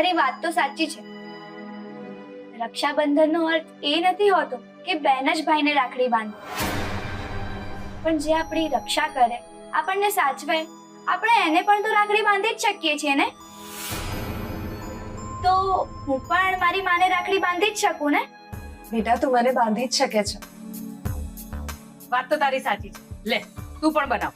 તમારી વાત તો સાચી છે. રક્ષાબંધનનો અર્થ એ નથી હોતો કે બહેન જ ભાઈને રાખડી બાંધે, પણ જે આપણી રક્ષા કરે, આપણને સાચવે, આપણે એને પણ તો રાખડી બાંધી જ શકીએ છીએ ને. તો હું પણ મારી માને રાખડી બાંધી જ શકું ને. બેટા તું મને બાંધી જ શકે છે. વાત તો તારી સાચી છે. લે તું પણ બનાવ.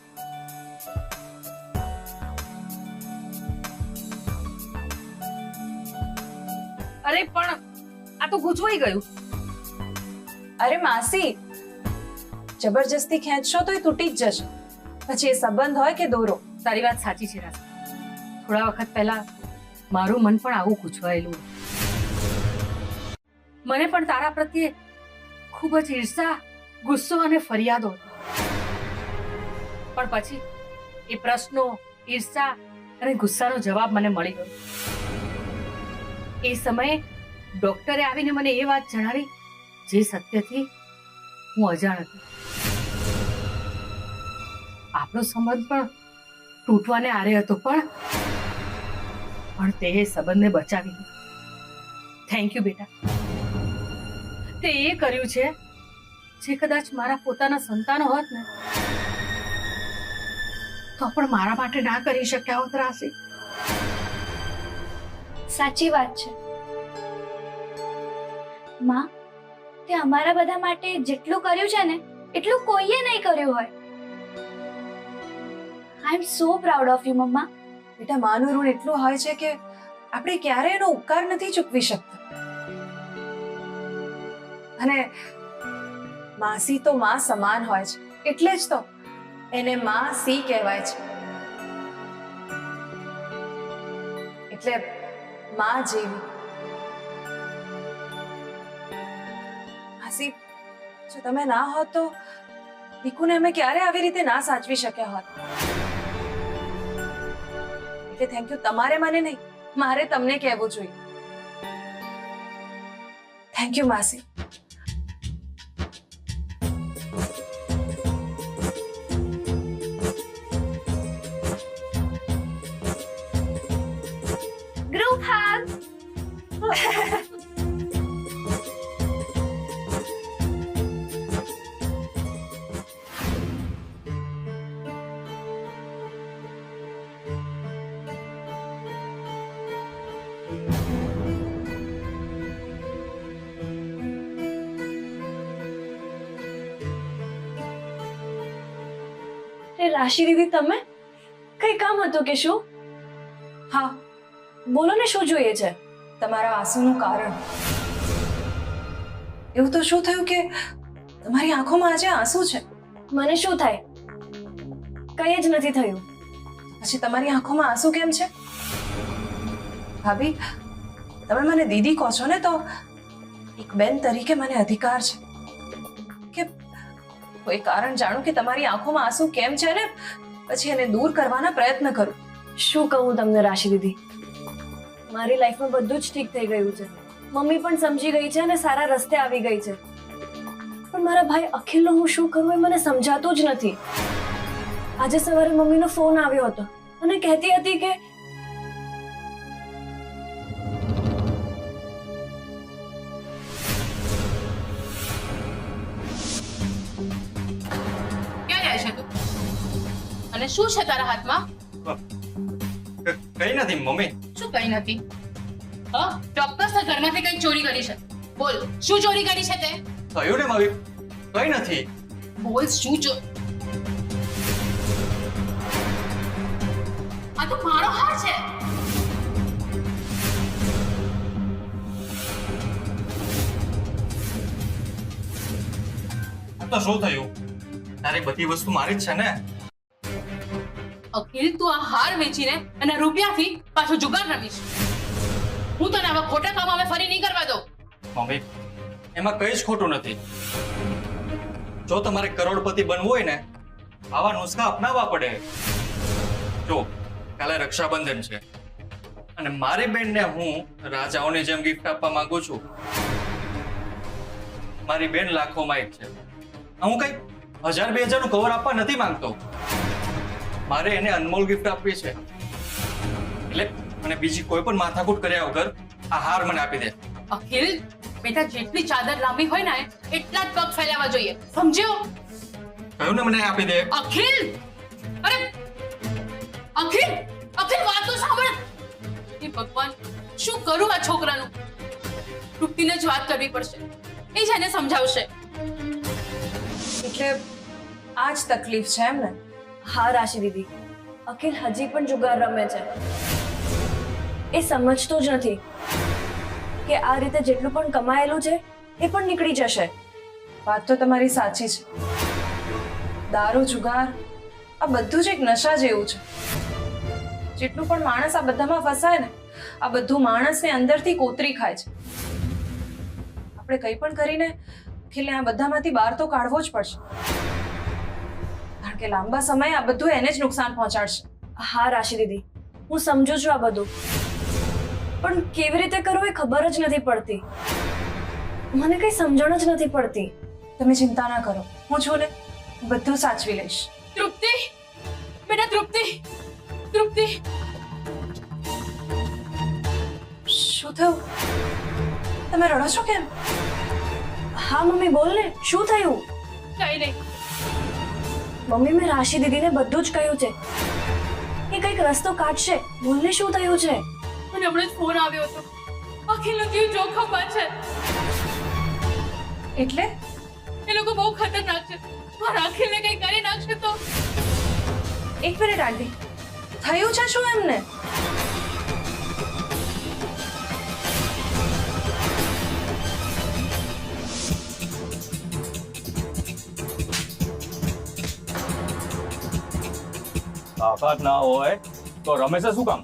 અરે પણ આ તો ગૂંચવાઈ ગયું. અરે માસી, જબરજસ્તી ખેંચશો તો એ તૂટી જ જશે. પછી એ સંબંધ હોય કે દોરો. તારી વાત સાચી છે રાસી. થોડા વખત પહેલા મારું મન પણ આવું ગૂંચવાયેલું. મને પણ તારા પ્રત્યે ખૂબ જ ઈર્ષા, ગુસ્સો અને ફરિયાદો હતી. પણ પછી એ પ્રશ્નો, ઈર્ષા અને ગુસ્સાનો જવાબ મને મળી ગયો. એ સમયે ડોક્ટરે આવીને મને એ વાત જણાવી જે સત્યથી હું અજાણ હતી. આપણો સંબંધ પણ તૂટવાને આરે હતો, પણ તે સંબંધને બચાવી લીધો. થેન્ક યુ બેટા. તે એ કર્યું છે જે કદાચ મારા પોતાના સંતાનો હોત ને તો પણ મારા માટે ના કરી શક્યા હોત રાશિ. સાચી વાત છે માં. તે અમારા બધા માટે જેટલું કર્યું છે ને એટલું કોઈએ નહીં કર્યું હોય. આઈ એમ સો પ્રાઉડ ઓફ યુ મમ્મા. બેટા માનું ઋણ એટલું હોય છે કે આપણે ક્યારે એનો ઉપકાર નથી ચૂકવી શકતા. અને માસી તો માં સમાન હોય છે, એટલે જ તો એને માં સી કહેવાય છે. એટલે માં જેવી. માસી, જો તમે ના હોત તો દીકુને અમે ક્યારે આવી રીતે ના સાચવી શક્યા હોત. એટલે થેન્ક યુ તમારે મને નહીં, મારે તમને કહેવું જોઈએ. થેન્ક યુ માસી. ગ્રુપ હગ. રાશિ દીદી, તમે કઈ કામ હતું કે શું? હા, બોલો ને, શું જોઈએ છે? તમારા આંસુનું કારણ. એવું તો શું થયું કે તમારી આંખોમાં આજે આંસુ છે? મને શું થાય? કઈ જ નથી થયું. પછી તમારી આંખોમાં આંસુ કેમ છે? ભાભી, તમે મને દીદી કહો છો ને, તો એક બેન તરીકે મને અધિકાર છે કે કોઈ કારણ જાણું કે તમારી આંખોમાં આંસુ કેમ છે ને પછી એને દૂર કરવાના પ્રયત્ન કરું. શું કહું તમને રાશિ દીદી, મારી લાઈફમાં બધું જ ઠીક થઈ ગયું છે. મમ્મી પણ સમજી ગઈ છે અને સારા રસ્તે આવી ગઈ છે. પણ મારા ભાઈ અખિલનો હું શું કરું એ મને સમજાતું જ નથી. આજે સવારે મમ્મીનો ફોન આવ્યો હતો અને કહેતી હતી કે અને શું છે તારા હાથમાં? કઈ નથી મમ્મી. શું કઈ નથી? હા, ચોક્કસ તે ઘરમાંથી કઈ ચોરી કરી છે. બોલ, શું ચોરી કરી છે તે? થયું ને મમ્મી, કઈ નથી. બોલ, શું આ તો મારો હાર છે. આ તો શું થયું? તારી બધી વસ્તુ મારી જ છે ને. અખિલ, તું આ હાર વેચીને અને રૂપિયાથી પાછો જુગાર રમીશ. હું તને આવા ખોટા કામ હવે ફરી નહીં કરવા દઉં. મમ્મી, એમાં કઈ જ ખોટું નથી. જો તમારે કરોડપતિ બનવું હોય ને, આવા નુસ્ખા અપનાવવા પડે. જો કાલે રક્ષાબંધન છે અને મારી બેનને હું રાજાઓની જેમ ગિફ્ટ આપવા માંગુ છું. મારી બેન લાખોમાં એક છે. હું કઈ 1000-2000 નું કવર આપવા નથી માંગતો. મારે એને અનમોલ ગિફ્ટ આપવી છે. એટલે અને બીજી કોઈ પણ માથાકૂટ કર્યા વગર આ હાર મને આપી દે. અખિલ બેટા, જેટલી ચાદર લાંબી હોય ને એટલા જ પગ ફેલાવા જોઈએ, સમજ્યો? કહ્યું ને મને આપી દે. અખિલ, અરે અખિલ, અખિલ વાત તો સાંભળ. હે ભગવાન, શું કરું આ છોકરાનું? તૃપ્તિને જ વાત કરવી પડશે, એ જ એને સમજાવશે. એટલે આ જ તકલીફ છે એમ ને? હા રાશિ દીદી, અખિલ હજી પણ જુગાર રમે છે. એ સમજતો જ નથી કે આ રીતે જેટલું પણ કમાયેલું છે એ પણ નીકળી જશે. વાત તો તમારી સાચી છે. દારૂ, જુગાર આ બધું જ એક નશા જેવું છે. જેટલું પણ માણસ આ બધામાં ફસાય ને, આ બધું માણસને અંદરથી કોતરી ખાય છે. આપણે કંઈ પણ કરીને અખિલને આ બધામાંથી બહાર તો કાઢવો જ પડશે, કારણ કે લાંબા સમયે આ બધું એને જ નુકસાન પહોંચાડશે. હા રાશિ દીદી, હું સમજુ છું આ બધું, પણ કેવી રીતે કરવું એ ખબર જ નથી પડતી. મને કઈ સમજણ જ નથી પડતી. તમે ચિંતા ના કરો, હું છું ને, હું બધું સાચવી લઈશ. તૃપ્તિ, બેટા તૃપ્તિ, તૃપ્તિ. શું થયું? તમે રડો છો કેમ? હા મમ્મી બોલ ને, શું થયું? કઈ નહીં. મમ્મી, મેં રાશિ દીદીને બધું જ કહ્યું છે. એ કંઈક રસ્તો કાઢશે. બોલ ને, શું થયું છે? મને હમણાં જ ફોન આવ્યો હતો. અખિલનો જીવ જોખમમાં છે. એટલે એ લોકો બહુ ખતરનાક છે. મારા અખિલને કંઈ કરી નાખશે તો? એક મિનિટ આંટી, થયું છે શું એમને? તાકાત ના હોય તો રમેશે શું કામ?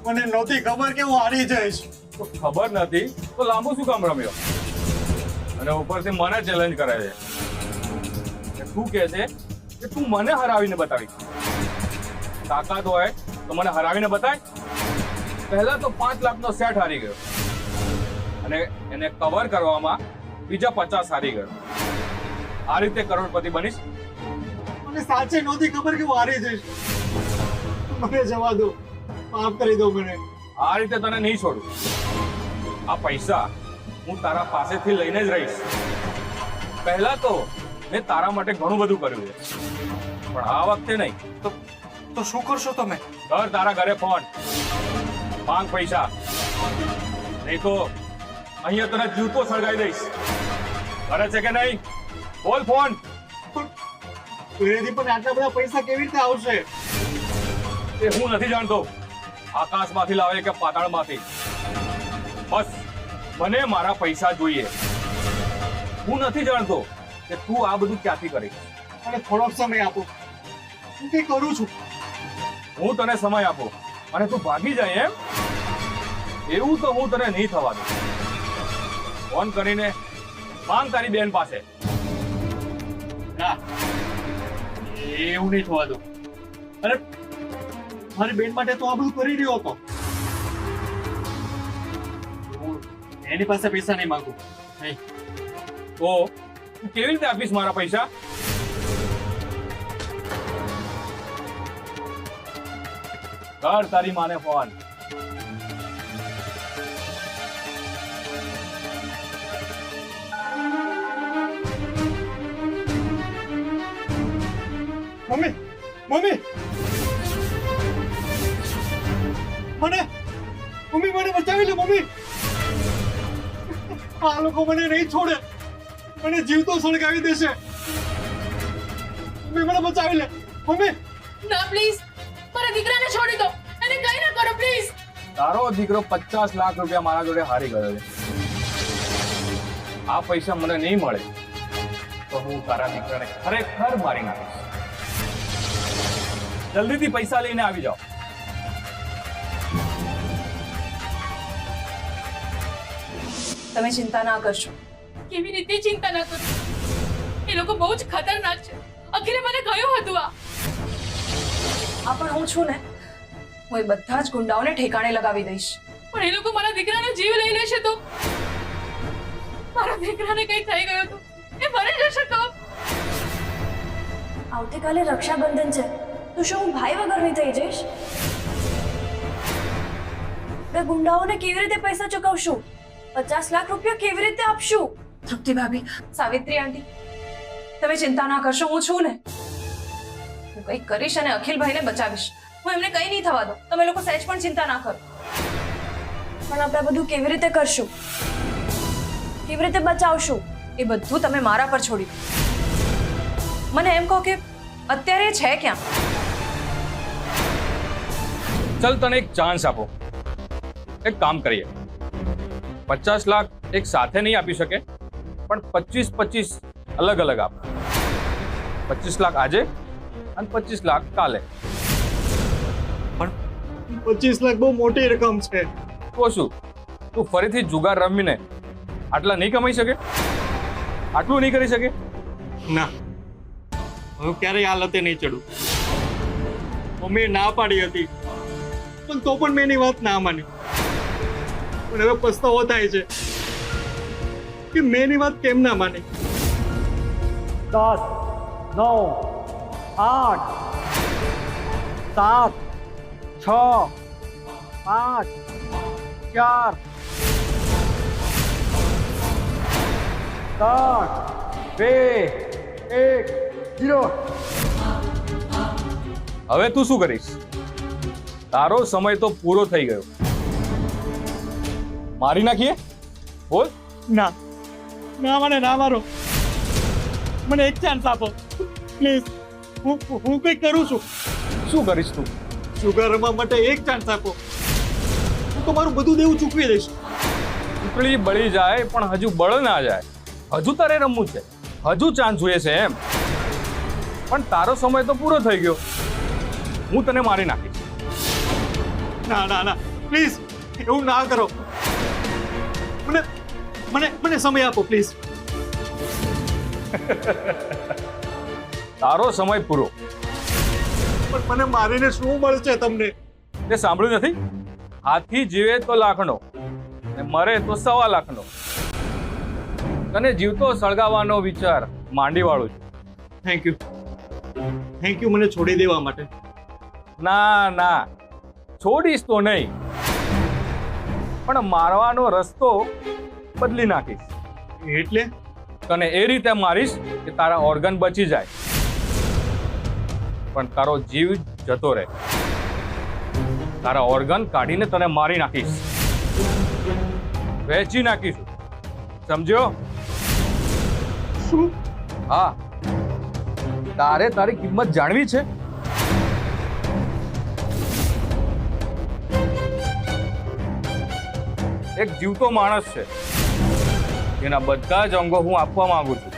મને નહોતી ખબર કે હું હારી જઈશ. તો ખબર નથી તો લાંબુ શું કામ રમ્યો? અને ઉપરથી મને ચેલેન્જ કરે છે. તું કહે છે કે તું મને હરાવીને બતાવી. તાકાત હોય તો મને હરાવીને બતાય. પહેલા તો 5 લાખનો સેટ હારી ગયો અને એને કવર કરવામાં બીજા 50 હારી ગયો. આ રીતે કરોડપતિ બનીશ? મને સાચે નહોતી ખબર કે હું હારી જઈશ. મને જવા દો, માફ કરી દો મને. આ રીતે તને નહીં છોડું. આ પૈસા હું તારા પાસેથી લઈને જ રહીશ. પહેલા તો મેં તારા માટે ઘણું બધું કર્યું છે, પણ આ વખતે નહીં. તો શું કરશો તમે? કર તારા ઘરે ફોન, માંગ પૈસા, નહીં તો અહીંયા તને જૂતો સળગાવી દઈશ. કરે છે કે નહીં? બોલ ફોન. પહેલેથી પણ આટલા બધા પૈસા કેવી રીતે આવશે? એ હું નથી જાણતો આકાશમાંથી લાવે કે પાતાળમાંથી. બસ મને મારા પૈસા જોઈએ. હું નથી જાણતો કે તું આ બધું ક્યાંથી કરીશ. મને થોડોક સમય આપો, હું કંઈ કરું છું. હું તને સમય આપું અને તું ભાગી જાય એમ? એવું તો હું તને નહીં થવા દઉં. ફોન કરીને માંગ તારી બેન પાસે. ના, એવું નહીં થવા દો. અરે મારી બેન માટે તો આ બધું કરી રહ્યો હતો. હું એની પાસે પૈસા નહીં માંગુ. નહીં. તો તું કેવી રીતે આપીશ મારા પૈસા? કર તારી માને ફોન. મમ્મી, મમ્મી, મમ્મી મને બચાવી લે. મમ્મી, આ લોકો મને નહીં છોડે, મને જીવતો સળગાવી દેશે. મમ્મી મને બચાવી લે. મમ્મી, ના પ્લીઝ, મારા દીકરાને છોડી દો. એને કંઈ ના કરો પ્લીઝ. તારો દીકરો 50 લાખ રૂપિયા મારા જોડે હારી ગયો છે. આ પૈસા મને નહીં મળે તો હું તારા દીકરાને ખરેખર મારી નાખીશ. જલ્દીથી પૈસા લઈને આવી જાઓ. તમે ચિંતા ના કરશો. કેવી રીતે ચિંતા ના કરું? એ લોકો બહુ જ ખતરનાક છે. અખિલે મને કહ્યું હતું આ. આ પણ હું છું ને, હું એ બધા જ ગુંડાઓને ઠેકાણે લગાવી દઈશ. પણ એ લોકો મારા દીકરાનો જીવ લઈ લેશે તો? મારા દીકરાને કંઈ થઈ ગયું તો એ મરી જશે તો? આવતીકાલે રક્ષાબંધન છે, તો શું હું ભાઈ વગરની થઈ જઈશ? આપણે ગુંડાઓને કેવી રીતે પૈસા ચૂકવશું? 50 લાખ રૂપિયા કેવી રીતે આપશું? તૃપ્તિ ભાભી, સાવિત્રી આંટી, તમે ચિંતા ના કરશો, હું છું ને. હું કંઈક કરીશ અને અખિલભાઈને બચાવીશ. હું એમને કંઈ નહીં થવા દઉં. તમે લોકો સહેજ પણ ચિંતા ના કરો. પણ આપણે આ બધું કેવી રીતે કરશું? કેવી રીતે બચાવશું? એ બધું તમે મારા પર છોડી દો. મને એમ કહો કે અત્યારે એ છે ક્યાં? ચલ તને એક ચાન્સ આપો. એક કામ કરીએ, 50 લાખ એક સાથે નહીં આપી શકે, પણ 25-25 અલગ અલગ આપ. 25 લાખ આજે અને 25 લાખ કાલે. પણ 25 લાખ બહુ મોટી રકમ છે. તો શું તું ફરીથી જુગાર રમીને આટલા નહીં કમાઈ શકે? આટલું નહીં કરી શકે? ના, હું ક્યારેય આ લતે નહીં ચડું. મમ્મીએ ના પાડી હતી, પણ તો પણ મેં એની વાત ના માની. પણ હવે પસ્તાવો થાય છે કે મેં એની વાત કેમ ના માની. 10, 9, 8, 7, 6, 5, 4, 3, 2, 1, 0. હવે તું શું કરીશ? તારો સમય તો પૂરો થઈ ગયો. મારી નાખીએ? બોલ. ના ના, મને ના મારો. મને એક ચાન્સ આપો પ્લીઝ. હું કંઈક કરું છું. શું કરીશ તું? શુગર રમવા માટે એક ચાન્સ આપો. હું તમારું બધું દેવું ચૂકવી દઈશ. ઉકળી બળી જાય પણ હજુ બળ ના જાય. હજુ તારે રમવું છે, હજુ ચાન્સ જોઈએ છે એમ? પણ તારો સમય તો પૂરો થઈ ગયો. હું તને મારી નાખીશ. ના ના ના, પ્લીઝ એવું ના કરો. મને મને મને સમય આપો પ્લીઝ. તારો સમય પૂરો. પણ મને મારીને શું મળશે તમને? તે સાંભળ્યું નથી? હાથી જીવે તો લાખનો ને મરે તો 1.25 લાખનો. તને જીવતો સળગાવવાનો વિચાર માંડી વાળું છું. થેન્ક યુ મને છોડી દેવા માટે. ના ના, છોડીશ તો નહીં, પણ મારવાનો રસ્તો બદલી નાખીશ. એટલે તને એ રીતે મારીશ કે તારા ઓર્ગન બચી જાય, પણ તારો જીવ જતો રહે. તારા ઓર્ગન કાઢીને તને મારી નાખીશ, વહેંચી નાખીશું. સમજ્યો? શું? હા, તારે તારી કિંમત જાણવી છે? એક જીવતો માણસ છે, જેના બધા જ અંગો હું આપવા માંગુ છું.